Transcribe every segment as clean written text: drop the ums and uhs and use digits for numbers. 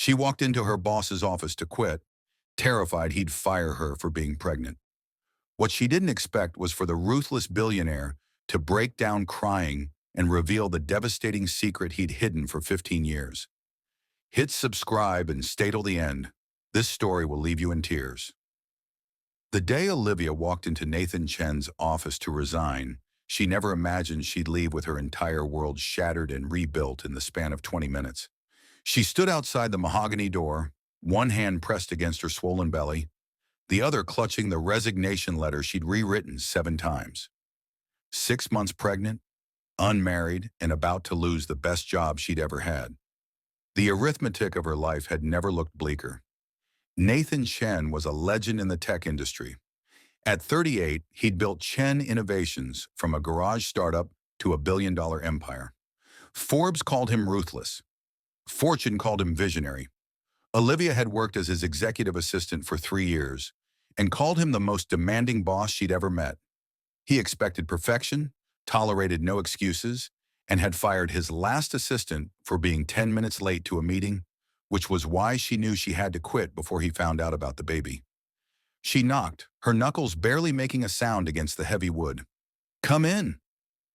She walked into her boss's office to quit, terrified he'd fire her for being pregnant. What she didn't expect was for the ruthless billionaire to break down crying and reveal the devastating secret he'd hidden for 15 years. Hit subscribe and stay till the end. This story will leave you in tears. The day Olivia walked into Nathan Chen's office to resign, she never imagined she'd leave with her entire world shattered and rebuilt in the span of 20 minutes. She stood outside the mahogany door, one hand pressed against her swollen belly, the other clutching the resignation letter she'd rewritten 7 times. 6 months pregnant, unmarried, and about to lose the best job she'd ever had. The arithmetic of her life had never looked bleaker. Nathan Chen was a legend in the tech industry. At 38, he'd built Chen Innovations from a garage startup to a billion-dollar empire. Forbes called him ruthless. Fortune called him visionary. Olivia had worked as his executive assistant for 3 years and called him the most demanding boss she'd ever met. He expected perfection, tolerated no excuses, and had fired his last assistant for being 10 minutes late to a meeting, which was why she knew she had to quit before he found out about the baby. She knocked, her knuckles barely making a sound against the heavy wood. "Come in."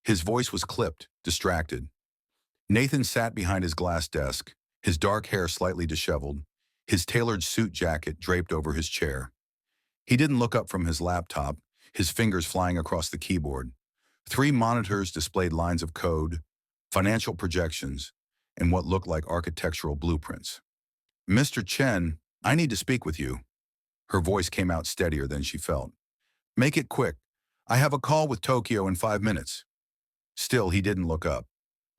His voice was clipped, distracted. Nathan sat behind his glass desk, his dark hair slightly disheveled, his tailored suit jacket draped over his chair. He didn't look up from his laptop, his fingers flying across the keyboard. 3 monitors displayed lines of code, financial projections, and what looked like architectural blueprints. "Mr. Chen, I need to speak with you." Her voice came out steadier than she felt. "Make it quick. I have a call with Tokyo in 5 minutes." Still, he didn't look up.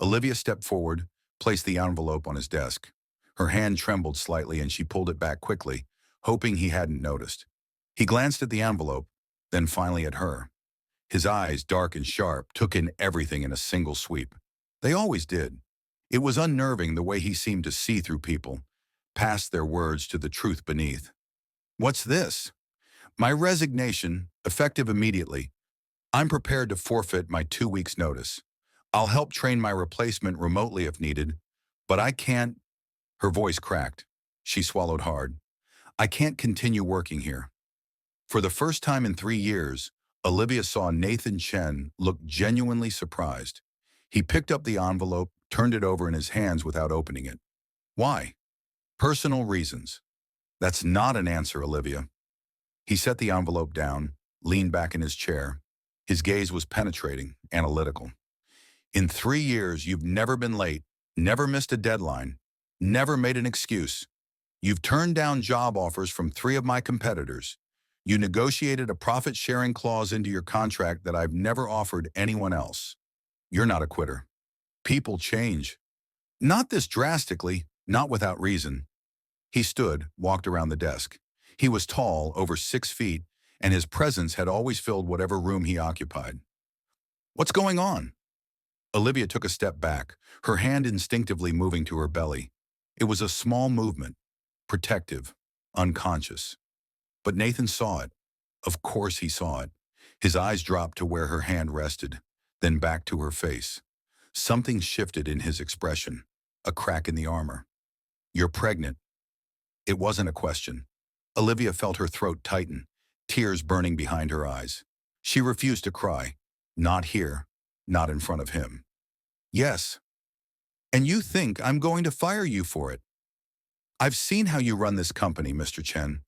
Olivia stepped forward, placed the envelope on his desk. Her hand trembled slightly and she pulled it back quickly, hoping he hadn't noticed. He glanced at the envelope, then finally at her. His eyes, dark and sharp, took in everything in a single sweep. They always did. It was unnerving the way he seemed to see through people, past their words to the truth beneath. "What's this?" "My resignation, effective immediately. I'm prepared to forfeit my 2 weeks' notice. I'll help train my replacement remotely if needed, but I can't—" Her voice cracked. She swallowed hard. "I can't continue working here." For the first time in 3 years, Olivia saw Nathan Chen look genuinely surprised. He picked up the envelope, turned it over in his hands without opening it. "Why?" "Personal reasons." "That's not an answer, Olivia." He set the envelope down, leaned back in his chair. His gaze was penetrating, analytical. "In 3 years, you've never been late, never missed a deadline, never made an excuse. You've turned down job offers from 3 of my competitors. You negotiated a profit-sharing clause into your contract that I've never offered anyone else. You're not a quitter. People change. Not this drastically, not without reason." He stood, walked around the desk. He was tall, over 6 feet, and his presence had always filled whatever room he occupied. "What's going on?" Olivia took a step back, her hand instinctively moving to her belly. It was a small movement, protective, unconscious. But Nathan saw it. Of course he saw it. His eyes dropped to where her hand rested, then back to her face. Something shifted in his expression, a crack in the armor. "You're pregnant." It wasn't a question. Olivia felt her throat tighten, tears burning behind her eyes. She refused to cry. Not here, not in front of him. "Yes. And you think I'm going to fire you for it? I've seen how you run this company, Mr. Chen.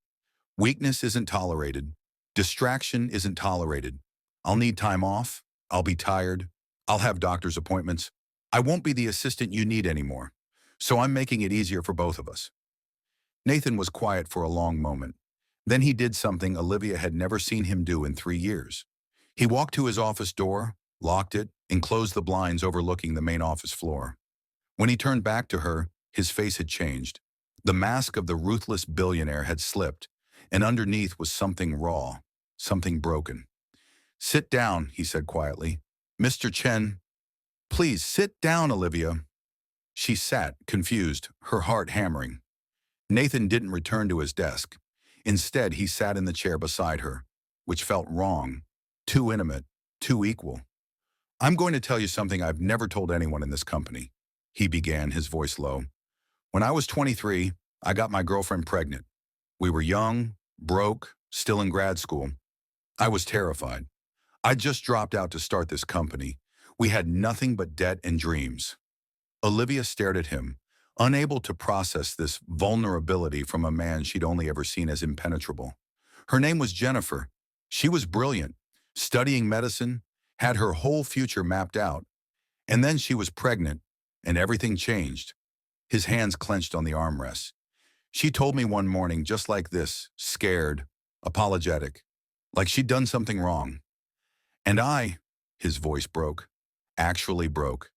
Weakness isn't tolerated. Distraction isn't tolerated. I'll need time off. I'll be tired. I'll have doctor's appointments. I won't be the assistant you need anymore. So I'm making it easier for both of us." Nathan was quiet for a long moment. Then he did something Olivia had never seen him do in 3 years. He walked to his office door, locked it, and closed the blinds overlooking the main office floor. When he turned back to her, his face had changed. The mask of the ruthless billionaire had slipped, and underneath was something raw, something broken. "Sit down," he said quietly. "Mr. Chen." "Please, sit down, Olivia." She sat, confused, her heart hammering. Nathan didn't return to his desk. Instead, he sat in the chair beside her, which felt wrong, too intimate, too equal. "I'm going to tell you something I've never told anyone in this company," he began, his voice low. "When I was 23, I got my girlfriend pregnant. We were young, broke, still in grad school. I was terrified. I just dropped out to start this company. We had nothing but debt and dreams. Olivia stared at him, unable to process this vulnerability from a man she'd only ever seen as impenetrable. Her name was Jennifer. She was brilliant, studying medicine, had her whole future mapped out. And then she was pregnant, and everything changed. His hands clenched on the armrests. She told me one morning just like this, scared, apologetic, like she'd done something wrong. And his voice broke, actually broke.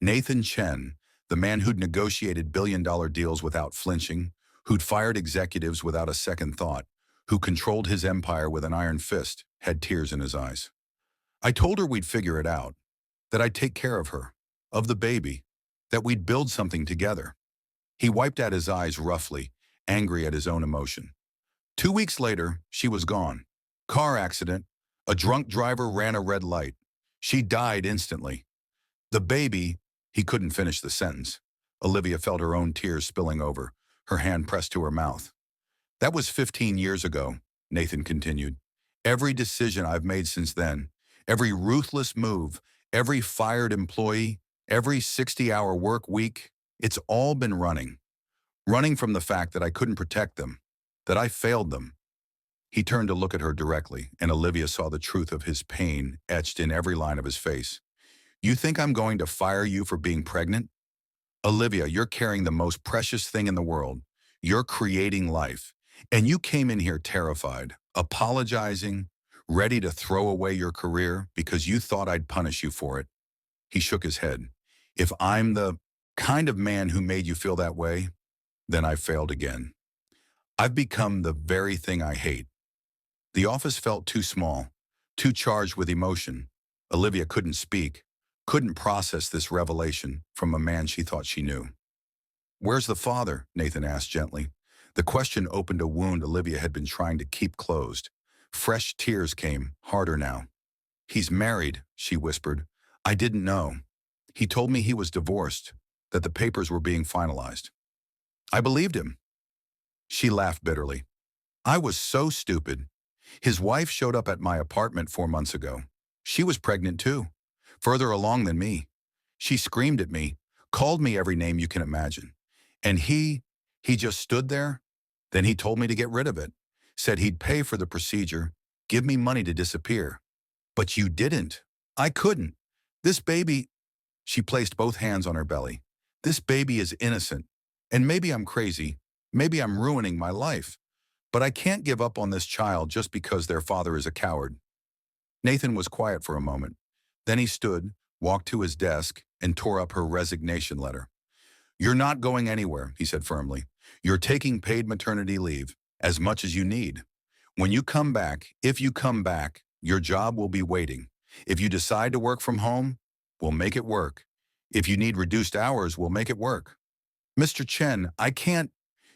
Nathan Chen, the man who'd negotiated billion-dollar deals without flinching, who'd fired executives without a second thought, who controlled his empire with an iron fist, had tears in his eyes. I told her we'd figure it out, that I'd take care of her, of the baby, that we'd build something together. He wiped at his eyes roughly, angry at his own emotion. 2 weeks later, she was gone. Car accident. A drunk driver ran a red light. She died instantly. The baby, he couldn't finish the sentence. Olivia felt her own tears spilling over, her hand pressed to her mouth. That was 15 years ago, Nathan continued. Every decision I've made since then, every ruthless move, every fired employee, every 60-hour work week, it's all been running. Running from the fact that I couldn't protect them, that I failed them. He turned to look at her directly, and Olivia saw the truth of his pain etched in every line of his face. You think I'm going to fire you for being pregnant? Olivia, you're carrying the most precious thing in the world. You're creating life. And you came in here terrified, apologizing, ready to throw away your career because you thought I'd punish you for it. He shook his head. If I'm the kind of man who made you feel that way, then I failed again. I've become the very thing I hate. The office felt too small, too charged with emotion. Olivia couldn't speak, couldn't process this revelation from a man she thought she knew. Where's the father? Nathan asked gently. The question opened a wound Olivia had been trying to keep closed. Fresh tears came, harder now. He's married, she whispered. I didn't know. He told me he was divorced, that the papers were being finalized. I believed him. She laughed bitterly. I was so stupid. His wife showed up at my apartment 4 months ago. She was pregnant too, further along than me. She screamed at me, called me every name you can imagine. And he just stood there. Then he told me to get rid of it, said he'd pay for the procedure, give me money to disappear. But you didn't. I couldn't. This baby, she placed both hands on her belly. This baby is innocent. And maybe I'm crazy. Maybe I'm ruining my life. But I can't give up on this child just because their father is a coward. Nathan was quiet for a moment. Then he stood, walked to his desk, and tore up her resignation letter. You're not going anywhere, he said firmly. You're taking paid maternity leave, as much as you need. When you come back, if you come back, your job will be waiting. If you decide to work from home, we'll make it work. If you need reduced hours, we'll make it work. Mr. Chen, I can't.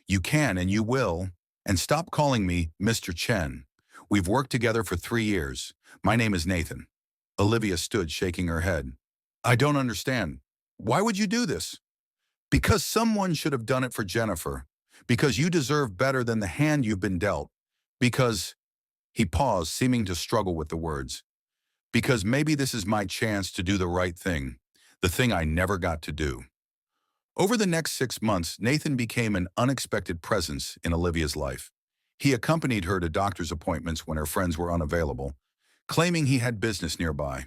You can and you will. And stop calling me Mr. Chen. We've worked together for 3 years. My name is Nathan. Olivia stood shaking her head. I don't understand. Why would you do this? Because someone should have done it for Jennifer. Because you deserve better than the hand you've been dealt. Because, he paused, seeming to struggle with the words. Because maybe this is my chance to do the right thing. The thing I never got to do. Over the next 6 months, Nathan became an unexpected presence in Olivia's life. He accompanied her to doctor's appointments when her friends were unavailable, claiming he had business nearby.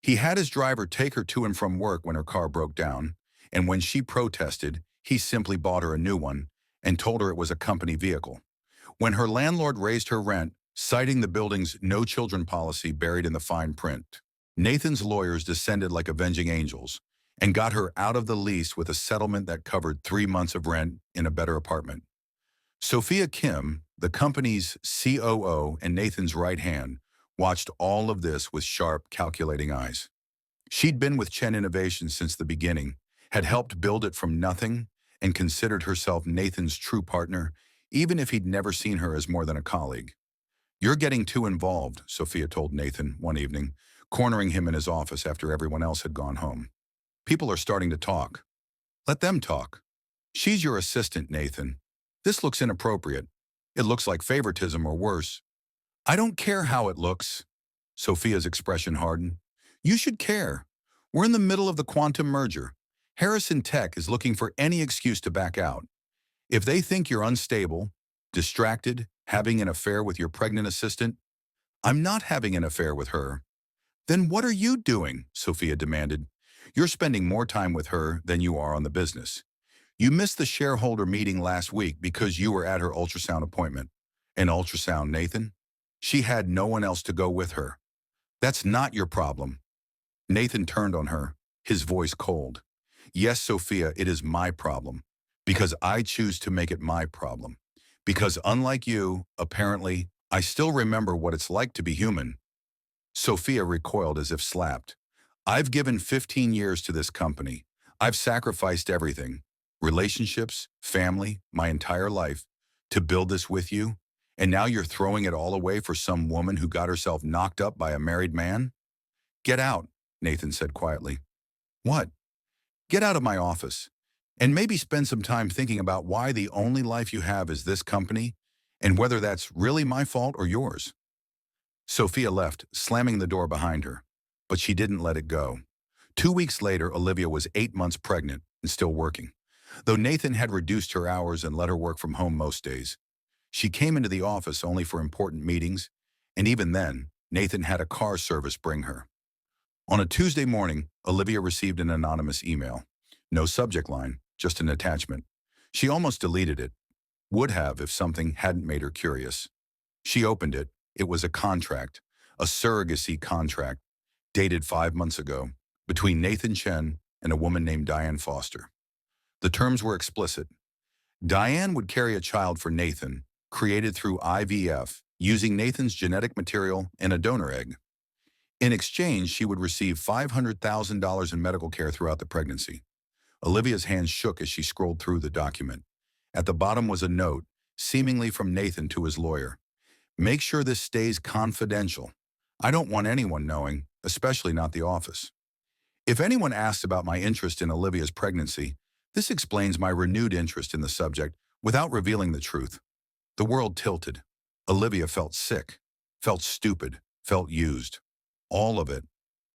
He had his driver take her to and from work when her car broke down, and when she protested, he simply bought her a new one and told her it was a company vehicle. When her landlord raised her rent, citing the building's no children policy buried in the fine print, Nathan's lawyers descended like avenging angels and got her out of the lease with a settlement that covered 3 months of rent in a better apartment. Sophia Kim, the company's COO and Nathan's right hand, watched all of this with sharp, calculating eyes. She'd been with Chen Innovations since the beginning, had helped build it from nothing, and considered herself Nathan's true partner, even if he'd never seen her as more than a colleague. You're getting too involved, Sophia told Nathan one evening, cornering him in his office after everyone else had gone home. People are starting to talk. Let them talk. She's your assistant, Nathan. This looks inappropriate. It looks like favoritism or worse. I don't care how it looks. Sophia's expression hardened. You should care. We're in the middle of the quantum merger. Harrison Tech is looking for any excuse to back out. If they think you're unstable, distracted, having an affair with your pregnant assistant, I'm not having an affair with her. Then what are you doing? Sophia demanded. You're spending more time with her than you are on the business. You missed the shareholder meeting last week because you were at her ultrasound appointment. An ultrasound, Nathan? She had no one else to go with her. That's not your problem. Nathan turned on her, his voice cold. Yes, Sophia, it is my problem. Because I choose to make it my problem. Because unlike you, apparently, I still remember what it's like to be human. Sophia recoiled as if slapped. I've given 15 years to this company. I've sacrificed everything. Relationships, family, my entire life, to build this with you. And now you're throwing it all away for some woman who got herself knocked up by a married man? Get out, Nathan said quietly. What? Get out of my office. And maybe spend some time thinking about why the only life you have is this company, and whether that's really my fault or yours. Sophia left, slamming the door behind her. But she didn't let it go. 2 weeks later, Olivia was 8 months pregnant and still working. Though Nathan had reduced her hours and let her work from home most days. She came into the office only for important meetings, and even then, Nathan had a car service bring her. On a Tuesday morning, Olivia received an anonymous email. No subject line, just an attachment. She almost deleted it. Would have if something hadn't made her curious. She opened it. It was a contract, a surrogacy contract, dated 5 months ago, between Nathan Chen and a woman named Diane Foster. The terms were explicit. Diane would carry a child for Nathan, created through IVF, using Nathan's genetic material and a donor egg. In exchange, she would receive $500,000 in medical care throughout the pregnancy. Olivia's hands shook as she scrolled through the document. At the bottom was a note, seemingly from Nathan to his lawyer. Make sure this stays confidential. I don't want anyone knowing, especially not the office. If anyone asks about my interest in Olivia's pregnancy, this explains my renewed interest in the subject without revealing the truth. The world tilted. Olivia felt sick, felt stupid, felt used. All of it.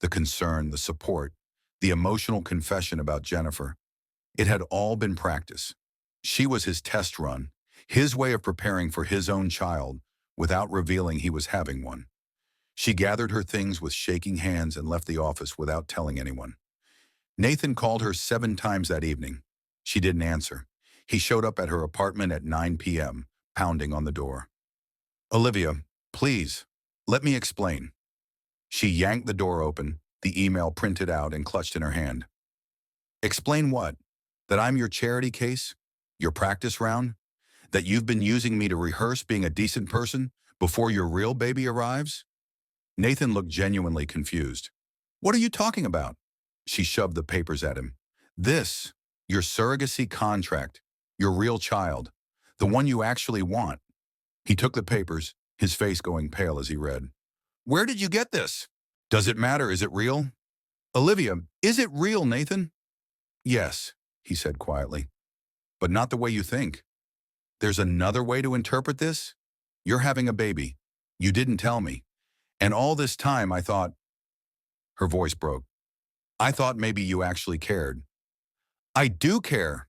The concern, the support, the emotional confession about Jennifer. It had all been practice. She was his test run, his way of preparing for his own child without revealing he was having one. She gathered her things with shaking hands and left the office without telling anyone. Nathan called her 7 times that evening. She didn't answer. He showed up at her apartment at 9 p.m., pounding on the door. Olivia, please, let me explain. She yanked the door open, the email printed out and clutched in her hand. Explain what? That I'm your charity case? Your practice round? That you've been using me to rehearse being a decent person before your real baby arrives? Nathan looked genuinely confused. What are you talking about? She shoved the papers at him. This, your surrogacy contract, your real child, the one you actually want. He took the papers, his face going pale as he read. Where did you get this? Does it matter? Is it real? Olivia, is it real, Nathan? Yes, he said quietly. But not the way you think. There's another way to interpret this? You're having a baby. You didn't tell me. And all this time I thought... Her voice broke. I thought maybe you actually cared. I do care.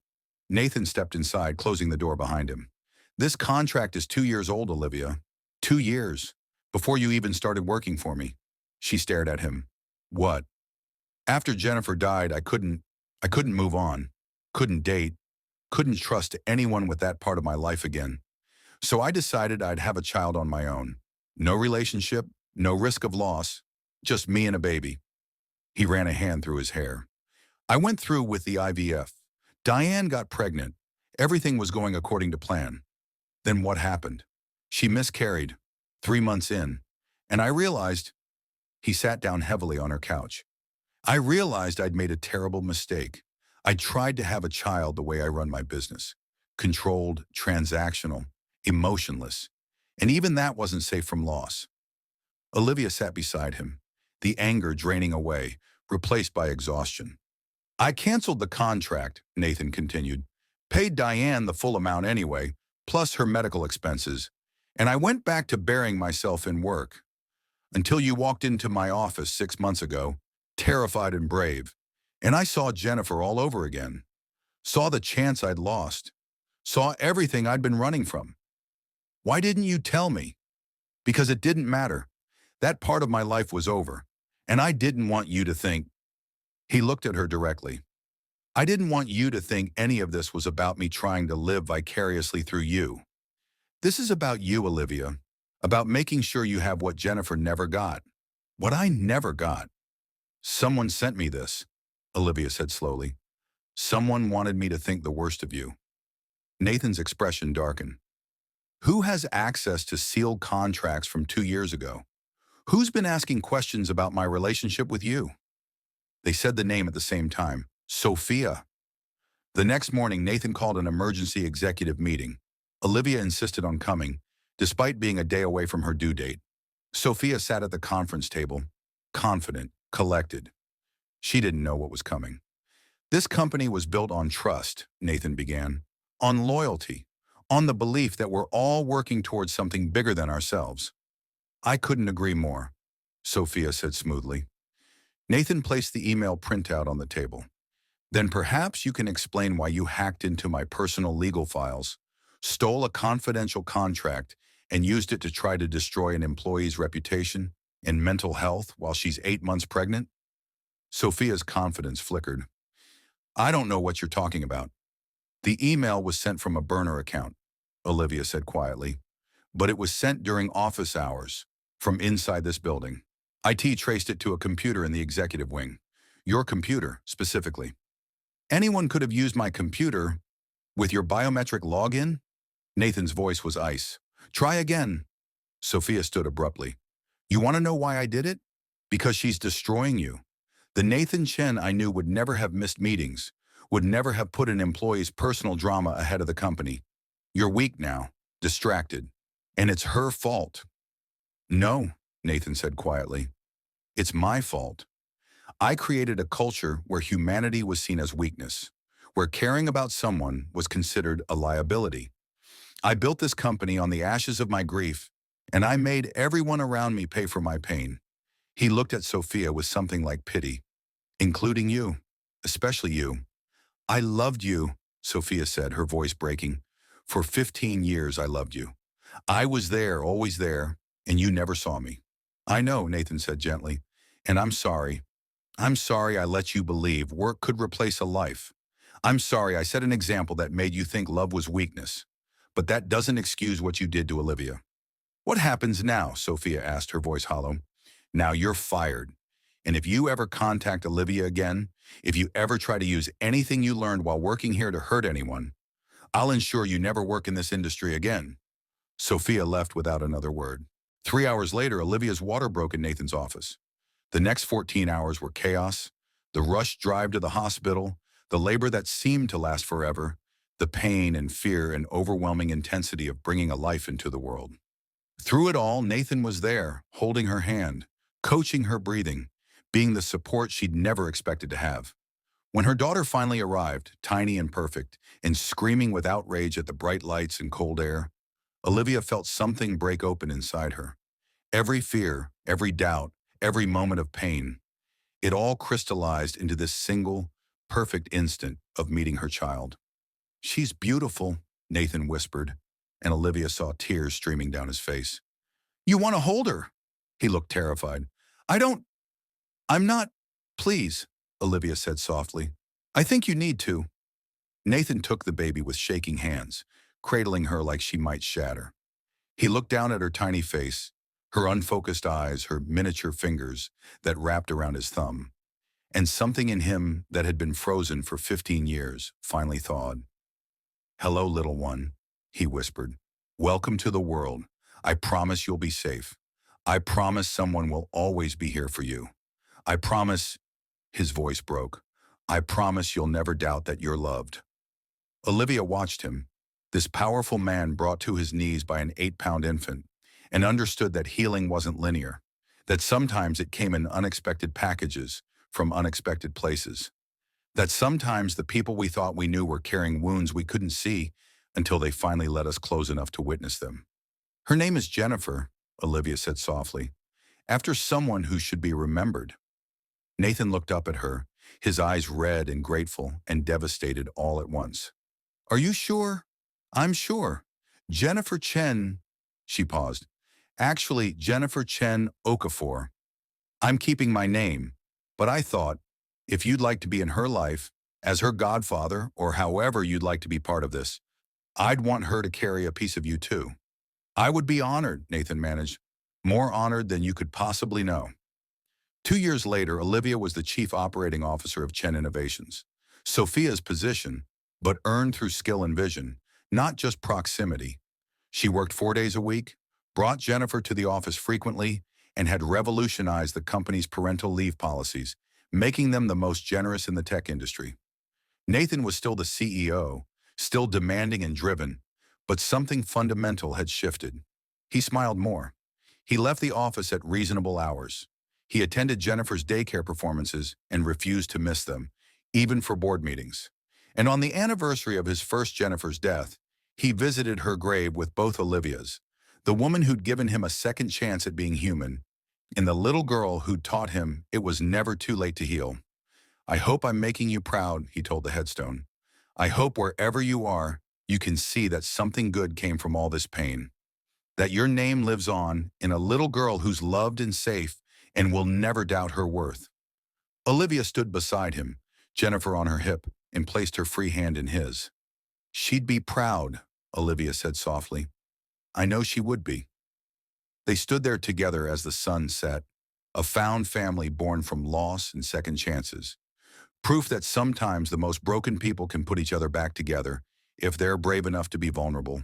Nathan stepped inside, closing the door behind him. This contract is 2 years old, Olivia. 2 years. Before you even started working for me. She stared at him. What? After Jennifer died, I couldn't move on. Couldn't date. Couldn't trust anyone with that part of my life again. So I decided I'd have a child on my own. No relationship, no risk of loss, just me and a baby. He ran a hand through his hair. I went through with the IVF. Diane got pregnant. Everything was going according to plan. Then what happened? She miscarried, 3 months in, and I realized... He sat down heavily on her couch. I realized I'd made a terrible mistake. I tried to have a child the way I run my business. Controlled, transactional, emotionless. And even that wasn't safe from loss. Olivia sat beside him, the anger draining away, replaced by exhaustion. I canceled the contract, Nathan continued. Paid Diane the full amount anyway, plus her medical expenses, and I went back to burying myself in work. Until you walked into my office 6 months ago, terrified and brave, and I saw Jennifer all over again. Saw the chance I'd lost. Saw everything I'd been running from. Why didn't you tell me? Because it didn't matter. That part of my life was over, and I didn't want you to think. He looked at her directly. I didn't want you to think any of this was about me trying to live vicariously through you. This is about you, Olivia. About making sure you have what Jennifer never got. What I never got. Someone sent me this, Olivia said slowly. Someone wanted me to think the worst of you. Nathan's expression darkened. Who has access to sealed contracts from 2 years ago? Who's been asking questions about my relationship with you? They said the name at the same time. Sophia. The next morning, Nathan called an emergency executive meeting. Olivia insisted on coming, despite being a day away from her due date. Sophia sat at the conference table, confident, collected. She didn't know what was coming. This company was built on trust, Nathan began, on loyalty, on the belief that we're all working towards something bigger than ourselves. I couldn't agree more, Sophia said smoothly. Nathan placed the email printout on the table. Then perhaps you can explain why you hacked into my personal legal files, stole a confidential contract, and used it to try to destroy an employee's reputation and mental health while she's 8 months pregnant? Sophia's confidence flickered. I don't know what you're talking about. The email was sent from a burner account, Olivia said quietly, but it was sent during office hours, from inside this building. IT traced it to a computer in the executive wing. Your computer, specifically. Anyone could have used my computer with your biometric login? Nathan's voice was ice. Try again. Sophia stood abruptly. You want to know why I did it? Because she's destroying you. The Nathan Chen I knew would never have missed meetings, would never have put an employee's personal drama ahead of the company. You're weak now, distracted, and it's her fault. No, Nathan said quietly. It's my fault. I created a culture where humanity was seen as weakness, where caring about someone was considered a liability. I built this company on the ashes of my grief, and I made everyone around me pay for my pain. He looked at Sophia with something like pity, including you, especially you. I loved you, Sophia said, her voice breaking. For 15 years I loved you. I was there, always there, and you never saw me. I know, Nathan said gently, and I'm sorry. I'm sorry I let you believe work could replace a life. I'm sorry I set an example that made you think love was weakness. But that doesn't excuse what you did to Olivia. What happens now? Sophia asked, her voice hollow. Now you're fired. And if you ever contact Olivia again, if you ever try to use anything you learned while working here to hurt anyone, I'll ensure you never work in this industry again. Sophia left without another word. 3 hours later, Olivia's water broke in Nathan's office. The next 14 hours were chaos, the rushed drive to the hospital, the labor that seemed to last forever, the pain and fear and overwhelming intensity of bringing a life into the world. Through it all, Nathan was there, holding her hand, coaching her breathing, being the support she'd never expected to have. When her daughter finally arrived, tiny and perfect, and screaming with outrage at the bright lights and cold air, Olivia felt something break open inside her. Every fear, every doubt, every moment of pain, it all crystallized into this single, perfect instant of meeting her child. She's beautiful, Nathan whispered, and Olivia saw tears streaming down his face. You want to hold her? He looked terrified. I'm not, please, Olivia said softly. I think you need to. Nathan took the baby with shaking hands, cradling her like she might shatter. He looked down at her tiny face, her unfocused eyes, her miniature fingers that wrapped around his thumb. And something in him that had been frozen for 15 years finally thawed. Hello, little one, he whispered. Welcome to the world. I promise you'll be safe. I promise someone will always be here for you. I promise, his voice broke. I promise you'll never doubt that you're loved. Olivia watched him, this powerful man brought to his knees by an 8-pound infant, and understood that healing wasn't linear, that sometimes it came in unexpected packages from unexpected places, that sometimes the people we thought we knew were carrying wounds we couldn't see until they finally let us close enough to witness them. Her name is Jennifer, Olivia said softly, after someone who should be remembered. Nathan looked up at her, his eyes red and grateful and devastated all at once. Are you sure? I'm sure. Jennifer Chen, she paused. Actually, Jennifer Chen Okafor. I'm keeping my name, but I thought, if you'd like to be in her life, as her godfather, or however you'd like to be part of this, I'd want her to carry a piece of you too. I would be honored, Nathan managed. More honored than you could possibly know. 2 years later, Olivia was the chief operating officer of Chen Innovations. Sophia's position, but earned through skill and vision, not just proximity. She worked 4 days a week, brought Jennifer to the office frequently, and had revolutionized the company's parental leave policies, making them the most generous in the tech industry. Nathan was still the CEO, still demanding and driven, but something fundamental had shifted. He smiled more. He left the office at reasonable hours. He attended Jennifer's daycare performances and refused to miss them, even for board meetings. And on the anniversary of his first Jennifer's death, he visited her grave with both Olivia's, the woman who'd given him a second chance at being human, and the little girl who'd taught him it was never too late to heal. I hope I'm making you proud, he told the headstone. I hope wherever you are, you can see that something good came from all this pain. That your name lives on in a little girl who's loved and safe and will never doubt her worth. Olivia stood beside him, Jennifer on her hip, and placed her free hand in his. She'd be proud, Olivia said softly. I know she would be. They stood there together as the sun set, a found family born from loss and second chances. Proof that sometimes the most broken people can put each other back together if they're brave enough to be vulnerable,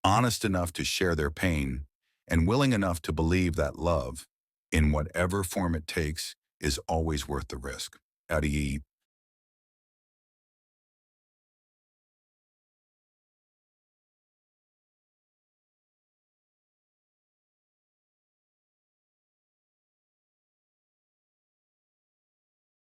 honest enough to share their pain, and willing enough to believe that love, in whatever form it takes, is always worth the risk. Adi